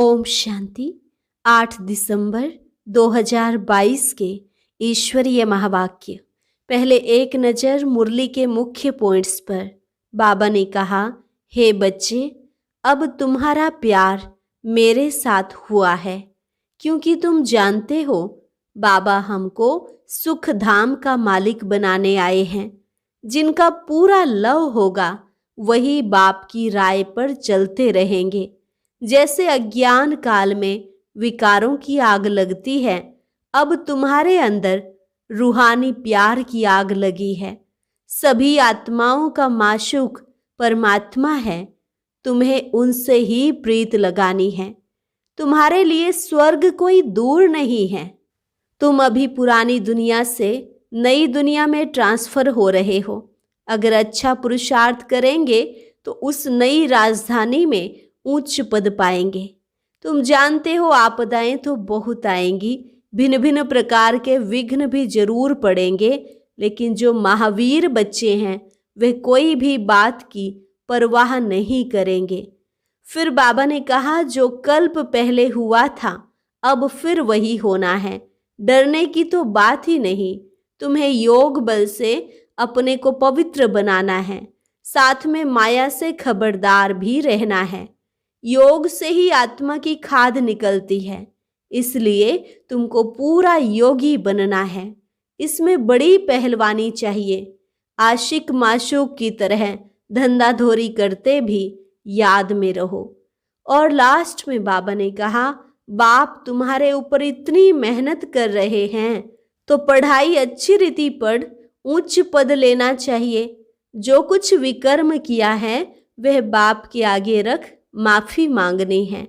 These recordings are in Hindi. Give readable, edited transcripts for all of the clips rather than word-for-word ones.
ओम शांति। 8 दिसंबर 2022 के ईश्वरीय महावाक्य। पहले एक नज़र मुरली के मुख्य पॉइंट्स पर। बाबा ने कहा, हे बच्चे, अब तुम्हारा प्यार मेरे साथ हुआ है, क्योंकि तुम जानते हो बाबा हमको सुख धाम का मालिक बनाने आए हैं। जिनका पूरा लव होगा वही बाप की राय पर चलते रहेंगे। जैसे अज्ञान काल में विकारों की आग लगती है, अब तुम्हारे अंदर रूहानी प्यार की आग लगी है। सभी आत्माओं का माशूक परमात्मा है। तुम्हें उनसे ही प्रीत लगानी है। तुम्हारे लिए स्वर्ग कोई दूर नहीं है। तुम अभी पुरानी दुनिया से नई दुनिया में ट्रांसफर हो रहे हो। अगर अच्छा पुरुषार्थ करेंगे तो उस नई राजधानी में उच्च पद पाएंगे। तुम जानते हो आपदाएं तो बहुत आएंगी, भिन्न भिन्न प्रकार के विघ्न भी जरूर पड़ेंगे, लेकिन जो महावीर बच्चे हैं वे कोई भी बात की परवाह नहीं करेंगे। फिर बाबा ने कहा, जो कल्प पहले हुआ था अब फिर वही होना है। डरने की तो बात ही नहीं। तुम्हें योग बल से अपने को पवित्र बनाना है, साथ में माया से खबरदार भी रहना है। योग से ही आत्मा की खाद निकलती है, इसलिए तुमको पूरा योगी बनना है। इसमें बड़ी पहलवानी चाहिए। आशिक माशूक की तरह धंधाधोरी करते भी याद में रहो। और लास्ट में बाबा ने कहा, बाप तुम्हारे ऊपर इतनी मेहनत कर रहे हैं तो पढ़ाई अच्छी रीति पढ़, उच्च पद लेना चाहिए। जो कुछ विकर्म किया है वह बाप के आगे रख माफी मांगनी है।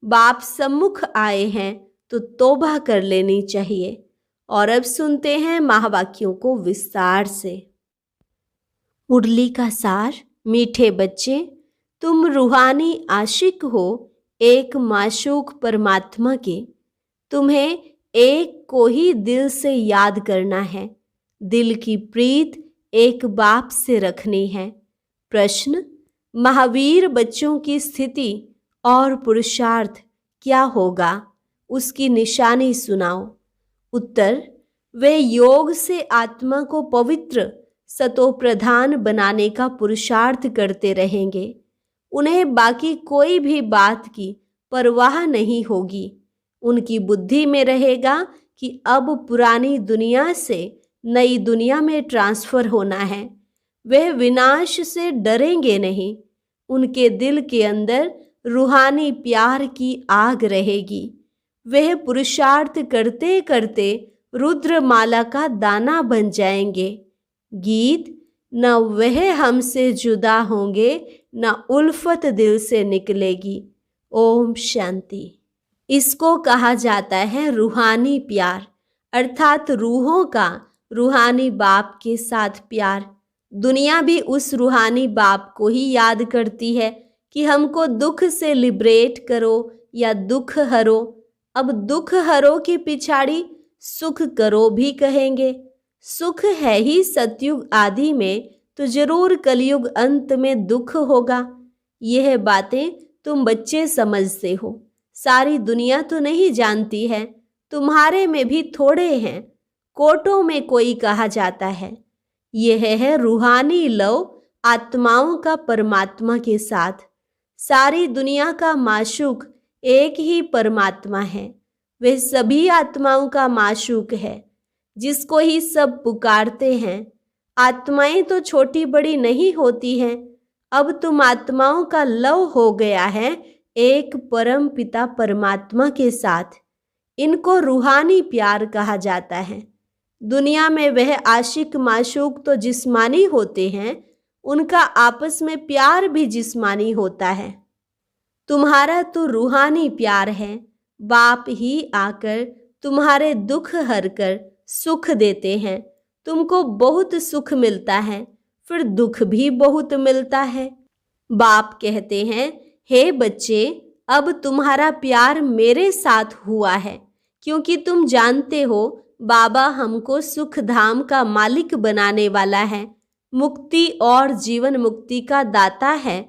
बाप सम्मुख आए हैं तो तौबा कर लेनी चाहिए। और अब सुनते हैं महावाक्यों को विस्तार से। मुरली का सार। मीठे बच्चे, तुम रूहानी आशिक हो एक माशूक परमात्मा के। तुम्हें एक को ही दिल से याद करना है। दिल की प्रीत एक बाप से रखनी है। प्रश्न, महावीर बच्चों की स्थिति और पुरुषार्थ क्या होगा, उसकी निशानी सुनाओ। उत्तर, वे योग से आत्मा को पवित्र सतोप्रधान बनाने का पुरुषार्थ करते रहेंगे। उन्हें बाकी कोई भी बात की परवाह नहीं होगी। उनकी बुद्धि में रहेगा कि अब पुरानी दुनिया से नई दुनिया में ट्रांसफर होना है। वह विनाश से डरेंगे नहीं। उनके दिल के अंदर रूहानी प्यार की आग रहेगी। वह पुरुषार्थ करते करते रुद्रमाला का दाना बन जाएंगे। गीत, न वह हमसे जुदा होंगे न उल्फत दिल से निकलेगी। ओम शांति। इसको कहा जाता है रूहानी प्यार, अर्थात रूहों का रूहानी बाप के साथ प्यार। दुनिया भी उस रूहानी बाप को ही याद करती है कि हमको दुख से लिबरेट करो या दुख हरो। अब दुख हरो की पिछाड़ी सुख करो भी कहेंगे। सुख है ही सतयुग आदि में, तो जरूर कलयुग अंत में दुख होगा। यह बातें तुम बच्चे समझते हो, सारी दुनिया तो नहीं जानती है। तुम्हारे में भी थोड़े हैं, कोटों में कोई कहा जाता है। यह है रूहानी लव आत्माओं का परमात्मा के साथ। सारी दुनिया का माशूक एक ही परमात्मा है। वह सभी आत्माओं का माशूक है, जिसको ही सब पुकारते हैं। आत्माएं तो छोटी बड़ी नहीं होती हैं। अब तुम आत्माओं का लव हो गया है एक परम पिता परमात्मा के साथ। इनको रूहानी प्यार कहा जाता है। दुनिया में वह आशिक माशूक तो जिस्मानी होते हैं, उनका आपस में प्यार भी जिस्मानी होता है। तुम्हारा तो रूहानी प्यार है। बाप ही आकर तुम्हारे दुख हर कर सुख देते हैं। तुमको बहुत सुख मिलता है, फिर दुख भी बहुत मिलता है। बाप कहते हैं, हे बच्चे, अब तुम्हारा प्यार मेरे साथ हुआ है, क्योंकि तुम जानते हो बाबा हमको सुख धाम का मालिक बनाने वाला है, मुक्ति और जीवन मुक्ति का दाता है।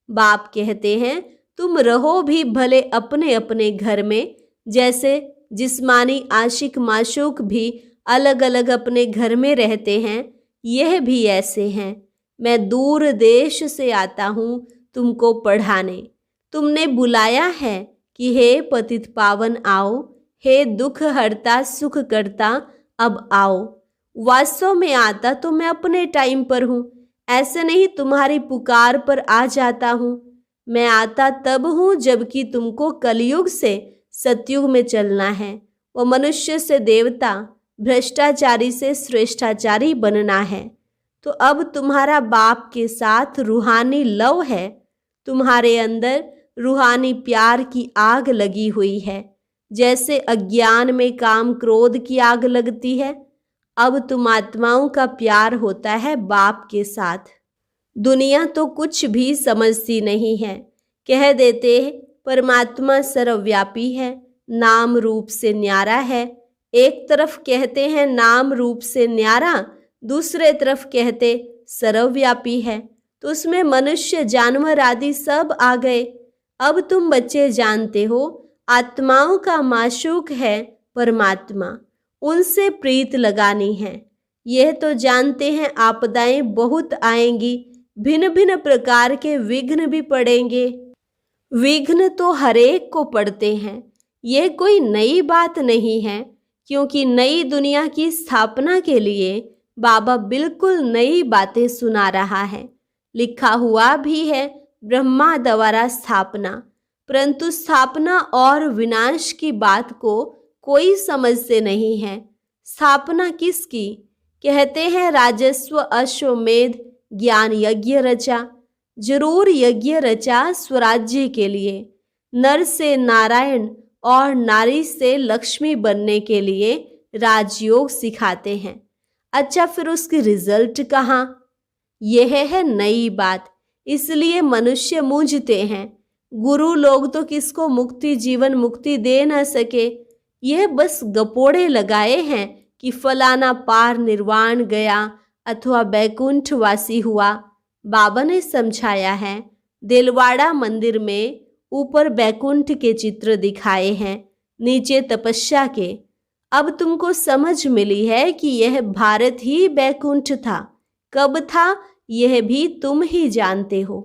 बाप कहते हैं, तुम रहो भी भले अपने अपने घर में, जैसे जिस्मानी आशिक माशूक भी अलग अलग अपने घर में रहते हैं, यह भी ऐसे हैं। मैं दूर देश से आता हूँ तुमको पढ़ाने। तुमने बुलाया है कि हे पतित पावन आओ, हे दुख हरता सुख करता अब आओ। वास्तव में आता तो मैं अपने टाइम पर हूँ, ऐसे नहीं तुम्हारी पुकार पर आ जाता हूँ। मैं आता तब हूँ जबकि तुमको कलयुग से सतयुग में चलना है, वो मनुष्य से देवता, भ्रष्टाचारी से श्रेष्ठाचारी बनना है। तो अब तुम्हारा बाप के साथ रूहानी लव है, तुम्हारे अंदर रूहानी प्यार की आग लगी हुई है। जैसे अज्ञान में काम क्रोध की आग लगती है, अब तुम आत्माओं का प्यार होता है बाप के साथ। दुनिया तो कुछ भी समझती नहीं है, कह देते हैं परमात्मा सर्वव्यापी है, नाम रूप से न्यारा है। एक तरफ कहते हैं नाम रूप से न्यारा, दूसरे तरफ कहते सर्वव्यापी है, तो उसमें मनुष्य जानवर आदि सब आ गए। अब तुम बच्चे जानते हो आत्माओं का माशूक है परमात्मा, उनसे प्रीत लगानी है। यह तो जानते हैं आपदाएं बहुत आएंगी, भिन्न भिन्न प्रकार के विघ्न भी पड़ेंगे। विघ्न तो हरेक को पड़ते हैं, यह कोई नई बात नहीं है, क्योंकि नई दुनिया की स्थापना के लिए बाबा बिल्कुल नई बातें सुना रहा है। लिखा हुआ भी है ब्रह्मा द्वारा स्थापना, परंतु स्थापना और विनाश की बात को कोई समझते नहीं है। स्थापना किसकी? कहते हैं राजस्व अश्वमेध ज्ञान यज्ञ रचा। जरूर यज्ञ रचा स्वराज्य के लिए, नर से नारायण और नारी से लक्ष्मी बनने के लिए राजयोग सिखाते हैं। अच्छा, फिर उसकी रिजल्ट कहाँ? यह है नई बात, इसलिए मनुष्य मूंझते हैं। गुरु लोग तो किसको मुक्ति जीवन मुक्ति दे न सके, यह बस गपोड़े लगाए हैं कि फलाना पार निर्वाण गया अथवा बैकुंठ वासी हुआ। बाबा ने समझाया है, दिलवाड़ा मंदिर में ऊपर बैकुंठ के चित्र दिखाए हैं, नीचे तपस्या के। अब तुमको समझ मिली है कि यह भारत ही बैकुंठ था। कब था यह भी तुम ही जानते हो,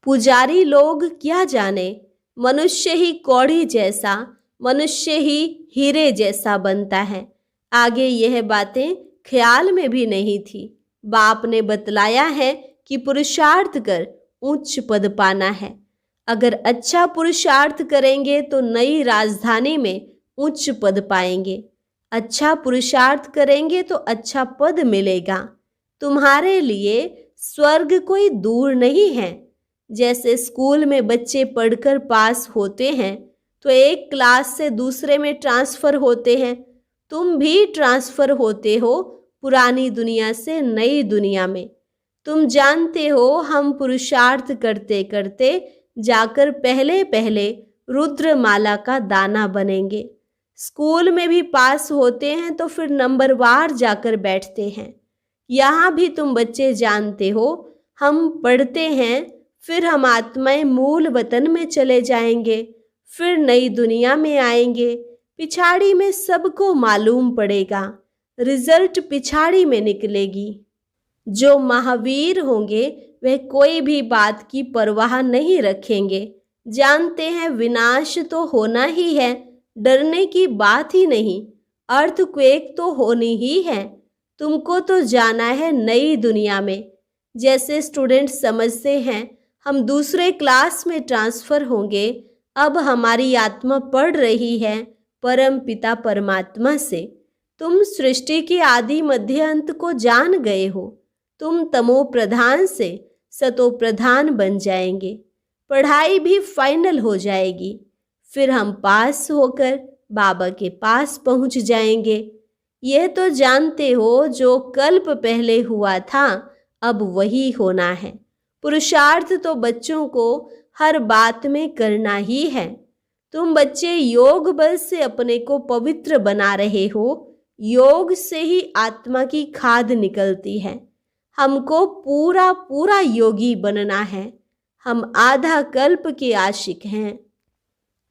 पुजारी लोग क्या जाने। मनुष्य ही कौड़ी जैसा, मनुष्य ही हीरे जैसा बनता है। आगे यह बातें ख्याल में भी नहीं थी। बाप ने बतलाया है कि पुरुषार्थ कर उच्च पद पाना है। अगर अच्छा पुरुषार्थ करेंगे तो नई राजधानी में उच्च पद पाएंगे। अच्छा पुरुषार्थ करेंगे तो अच्छा पद मिलेगा। तुम्हारे लिए स्वर्ग कोई दूर नहीं है। जैसे स्कूल में बच्चे पढ़कर पास होते हैं तो एक क्लास से दूसरे में ट्रांसफ़र होते हैं, तुम भी ट्रांसफ़र होते हो पुरानी दुनिया से नई दुनिया में। तुम जानते हो हम पुरुषार्थ करते करते जाकर पहले पहले रुद्रमाला का दाना बनेंगे। स्कूल में भी पास होते हैं तो फिर नंबरवार जाकर बैठते हैं। यहाँ भी तुम बच्चे जानते हो हम पढ़ते हैं, फिर हम आत्माएं मूल वतन में चले जाएंगे, फिर नई दुनिया में आएंगे। पिछाड़ी में सबको मालूम पड़ेगा, रिजल्ट पिछाड़ी में निकलेगी। जो महावीर होंगे वह कोई भी बात की परवाह नहीं रखेंगे। जानते हैं विनाश तो होना ही है, डरने की बात ही नहीं। अर्थक्वेक तो होनी ही है। तुमको तो जाना है नई दुनिया में। जैसे स्टूडेंट समझते हैं हम दूसरे क्लास में ट्रांसफ़र होंगे, अब हमारी आत्मा पढ़ रही है परम पिता परमात्मा से। तुम सृष्टि के आदि मध्य अंत को जान गए हो। तुम तमो प्रधान से सतो प्रधान बन जाएंगे। पढ़ाई भी फाइनल हो जाएगी। फिर हम पास होकर बाबा के पास पहुंच जाएंगे। यह तो जानते हो जो कल्प पहले हुआ था अब वही होना है। पुरुषार्थ तो बच्चों को हर बात में करना ही है। तुम बच्चे योग बल से अपने को पवित्र बना रहे हो। योग से ही आत्मा की खाद निकलती है। हमको पूरा पूरा योगी बनना है। हम आधा कल्प के आशिक हैं।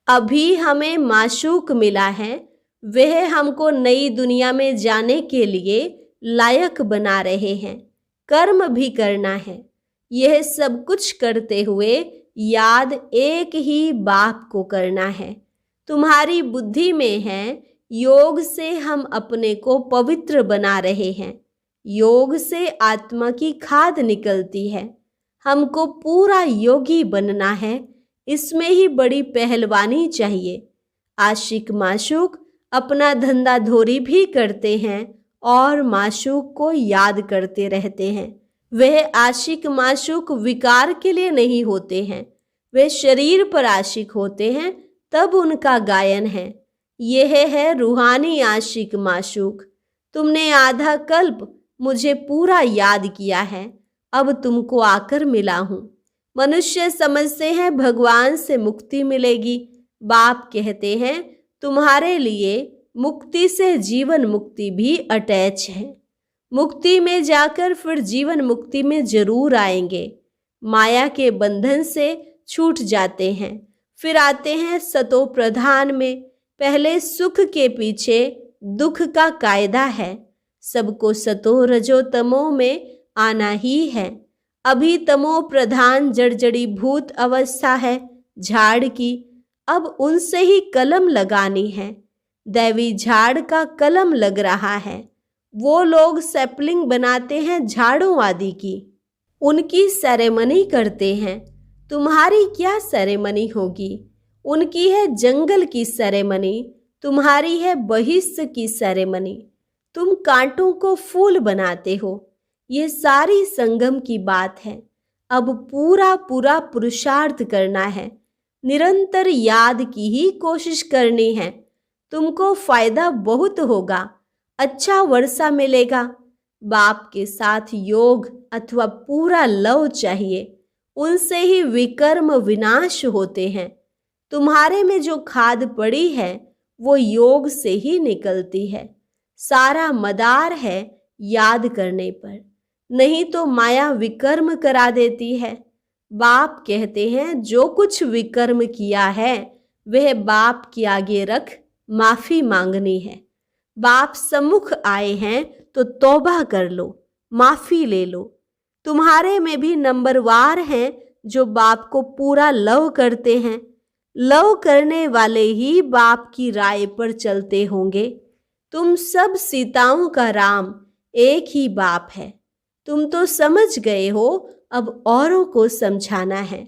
अभी हमें माशूक मिला है, वह हमको नई दुनिया में जाने के लिए लायक बना रहे हैं। कर्म भी करना है। यह सब कुछ करते हुए याद एक ही बाप को करना है। तुम्हारी बुद्धि में है, योग से हम अपने को पवित्र बना रहे हैं। योग से आत्मा की खाद निकलती है। हमको पूरा योगी बनना है। इसमें ही बड़ी पहलवानी चाहिए। आशिक माशूक अपना धंधा धोरी भी करते हैं और माशूक को याद करते रहते हैं। वह आशिक माशूक विकार के लिए नहीं होते हैं, वे शरीर पर आशिक होते हैं, तब उनका गायन है। यह है रूहानी आशिक माशूक। तुमने आधा कल्प मुझे पूरा याद किया है, अब तुमको आकर मिला हूँ। मनुष्य समझते हैं भगवान से मुक्ति मिलेगी। बाप कहते हैं तुम्हारे लिए मुक्ति से जीवन मुक्ति भी अटैच है। मुक्ति में जाकर फिर जीवन मुक्ति में जरूर आएंगे। माया के बंधन से छूट जाते हैं, फिर आते हैं सतो प्रधान में। पहले सुख के पीछे दुख का कायदा है। सबको सतो रजो तमो में आना ही है। अभी तमो प्रधान जड़जड़ी भूत अवस्था है झाड़ की, अब उनसे ही कलम लगानी है। दैवी झाड़ का कलम लग रहा है। वो लोग सैपलिंग बनाते हैं झाड़ों आदि की, उनकी सेरेमनी करते हैं। तुम्हारी क्या सेरेमनी होगी? उनकी है जंगल की सेरेमनी, तुम्हारी है बहिष्ठ की सेरेमनी। तुम कांटों को फूल बनाते हो। यह सारी संगम की बात है। अब पूरा पूरा पुरुषार्थ करना है। निरंतर याद की ही कोशिश करनी है। तुमको फायदा बहुत होगा, अच्छा वर्षा मिलेगा। बाप के साथ योग अथवा पूरा लव चाहिए, उनसे ही विकर्म विनाश होते हैं। तुम्हारे में जो खाद पड़ी है वो योग से ही निकलती है। सारा मदार है याद करने पर, नहीं तो माया विकर्म करा देती है। बाप कहते हैं जो कुछ विकर्म किया है वह बाप के आगे रख माफी मांगनी है। बाप सम्मुख आए हैं तो तौबा कर लो, माफी ले लो। तुम्हारे में भी नंबरवार हैं जो बाप को पूरा लव करते हैं। लव करने वाले ही बाप की राय पर चलते होंगे। तुम सब सीताओं का राम एक ही बाप है। तुम तो समझ गए हो, अब औरों को समझाना है।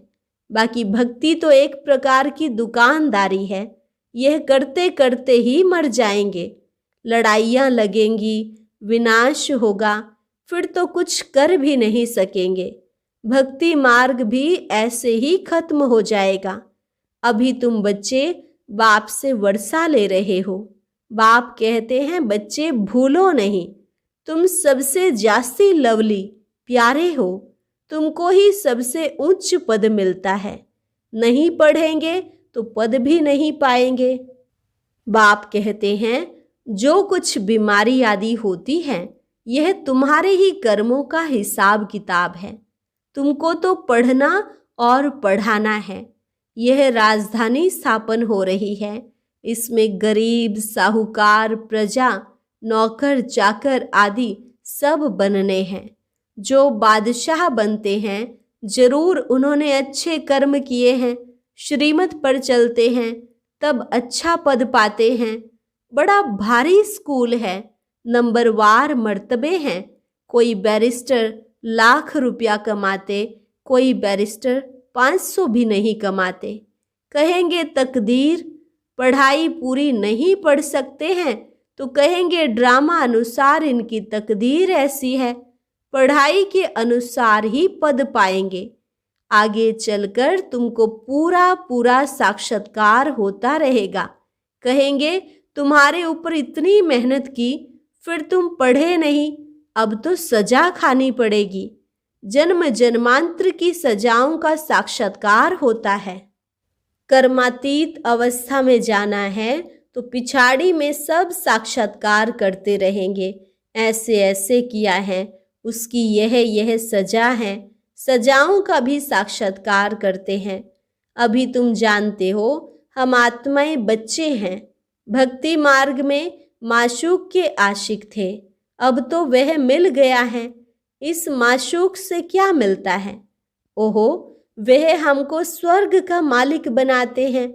बाकी भक्ति तो एक प्रकार की दुकानदारी है। यह करते करते ही मर जाएंगे। लड़ाइयाँ लगेंगी, विनाश होगा, फिर तो कुछ कर भी नहीं सकेंगे। भक्ति मार्ग भी ऐसे ही खत्म हो जाएगा। अभी तुम बच्चे बाप से वर्षा ले रहे हो। बाप कहते हैं बच्चे भूलो नहीं, तुम सबसे जास्ती लवली प्यारे हो। तुमको ही सबसे उच्च पद मिलता है। नहीं पढ़ेंगे तो पद भी नहीं पाएंगे। बाप कहते हैं जो कुछ बीमारी आदि होती है यह तुम्हारे ही कर्मों का हिसाब किताब है। तुमको तो पढ़ना और पढ़ाना है। यह राजधानी स्थापन हो रही है। इसमें गरीब, साहूकार, प्रजा, नौकर, चाकर आदि सब बनने हैं। जो बादशाह बनते हैं जरूर उन्होंने अच्छे कर्म किए हैं, श्रीमत पर चलते हैं, तब अच्छा पद पाते हैं। बड़ा भारी स्कूल है, नंबरवार मर्तबे हैं। कोई बैरिस्टर लाख रुपया कमाते, कोई बैरिस्टर 500 भी नहीं कमाते। कहेंगे तकदीर, पढ़ाई पूरी नहीं पढ़ सकते हैं तो कहेंगे ड्रामा अनुसार इनकी तकदीर ऐसी है। पढ़ाई के अनुसार ही पद पाएंगे। आगे चलकर तुमको पूरा पूरा साक्षात्कार होता रहेगा। कहेंगे तुम्हारे ऊपर इतनी मेहनत की, फिर तुम पढ़े नहीं, अब तो सजा खानी पड़ेगी। जन्म जन्मांतर की सजाओं का साक्षात्कार होता है। कर्मातीत अवस्था में जाना है तो पिछाड़ी में सब साक्षात्कार करते रहेंगे। ऐसे ऐसे किया है, उसकी यह सजा है। सजाओं का भी साक्षात्कार करते हैं। अभी तुम जानते हो हम आत्माएं बच्चे हैं। भक्ति मार्ग में माशूक के आशिक थे, अब तो वह मिल गया है। इस माशूक से क्या मिलता है? ओहो, वह हमको स्वर्ग का मालिक बनाते हैं।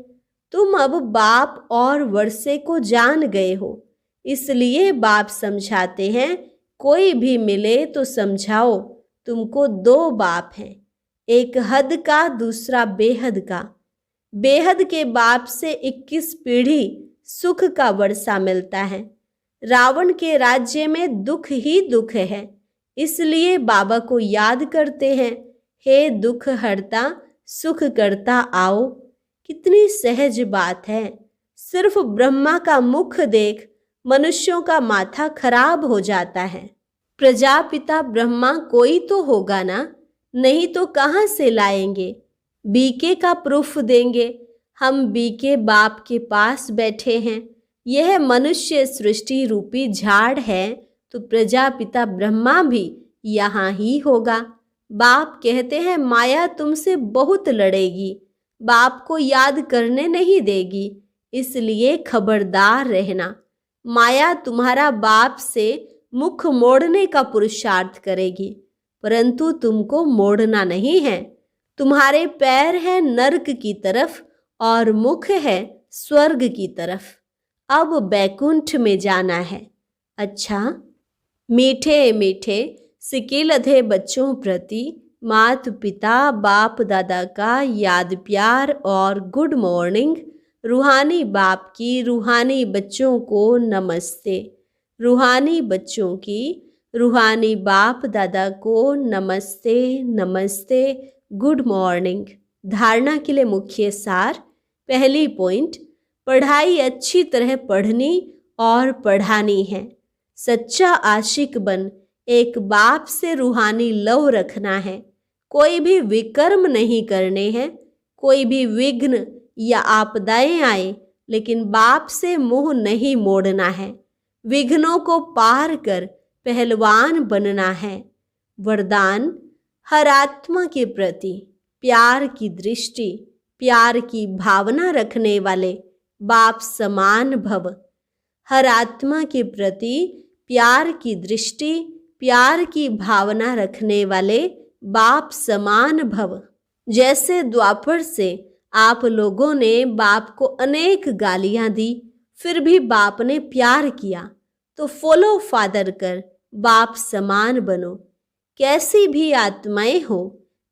तुम अब बाप और वर्षे को जान गए हो, इसलिए बाप समझाते हैं, कोई भी मिले तो समझाओ तुमको दो बाप हैं, एक हद का दूसरा बेहद का। बेहद के बाप से 21 पीढ़ी सुख का वर्षा मिलता है। रावण के राज्य में दुख ही दुख है, इसलिए बाबा को याद करते हैं, हे दुख हरता सुख करता आओ। कितनी सहज बात है। सिर्फ ब्रह्मा का मुख देख मनुष्यों का माथा खराब हो जाता है। प्रजापिता ब्रह्मा कोई तो होगा ना, नहीं तो कहाँ से लाएंगे? बीके का प्रूफ देंगे। हम बीके बाप के पास बैठे हैं। यह मनुष्य सृष्टि रूपी झाड़ है, तो प्रजापिता ब्रह्मा भी यहाँ ही होगा। बाप कहते हैं माया तुमसे बहुत लड़ेगी, बाप को याद करने नहीं देगी, इसलिए खबरदार रहना। माया तुम्हारा बाप से मुख मोड़ने का पुरुषार्थ करेगी, परंतु तुमको मोड़ना नहीं है। तुम्हारे पैर हैं नरक की तरफ और मुख है स्वर्ग की तरफ। अब बैकुंठ में जाना है। अच्छा, मीठे मीठे सिकिलधे बच्चों प्रति माता पिता बाप दादा का याद प्यार और गुड मॉर्निंग। रूहानी बाप की रूहानी बच्चों को नमस्ते। रूहानी बच्चों की रूहानी बाप दादा को नमस्ते नमस्ते, गुड मॉर्निंग। धारणा के लिए मुख्य सार। पहली पॉइंट, पढ़ाई अच्छी तरह पढ़नी और पढ़ानी है। सच्चा आशिक बन एक बाप से रूहानी लव रखना है। कोई भी विकर्म नहीं करने हैं। कोई भी विघ्न या आपदाएं आए, लेकिन बाप से मुंह नहीं मोड़ना है। विघ्नों को पार कर पहलवान बनना है। वरदान, हर आत्मा के प्रति प्यार की दृष्टि, प्यार की भावना रखने वाले बाप समान भव। हर आत्मा के प्रति प्यार की दृष्टि, प्यार की भावना रखने वाले बाप समान भव। जैसे द्वापर से आप लोगों ने बाप को अनेक गालियां दी, फिर भी बाप ने प्यार किया, तो फॉलो फादर कर बाप समान बनो। कैसी भी आत्माएं हो,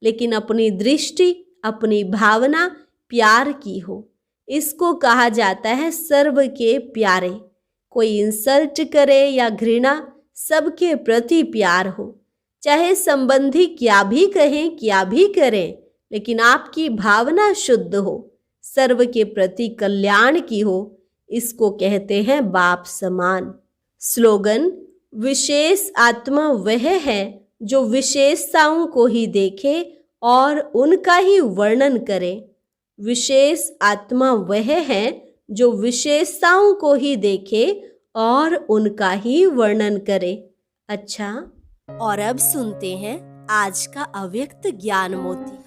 लेकिन अपनी दृष्टि अपनी भावना प्यार की हो। इसको कहा जाता है सर्व के प्यारे। कोई इंसल्ट करे या घृणा, सबके प्रति प्यार हो। चाहे संबंधी क्या भी कहें क्या भी करें, लेकिन आपकी भावना शुद्ध हो, सर्व के प्रति कल्याण की हो। इसको कहते हैं बाप समान। स्लोगन, विशेष आत्मा वह है जो विशेषताओं को ही देखे और उनका ही वर्णन करे। विशेष आत्मा वह है जो विशेषताओं को ही देखे और उनका ही वर्णन करे। अच्छा, और अब सुनते हैं आज का अव्यक्त ज्ञान मोती।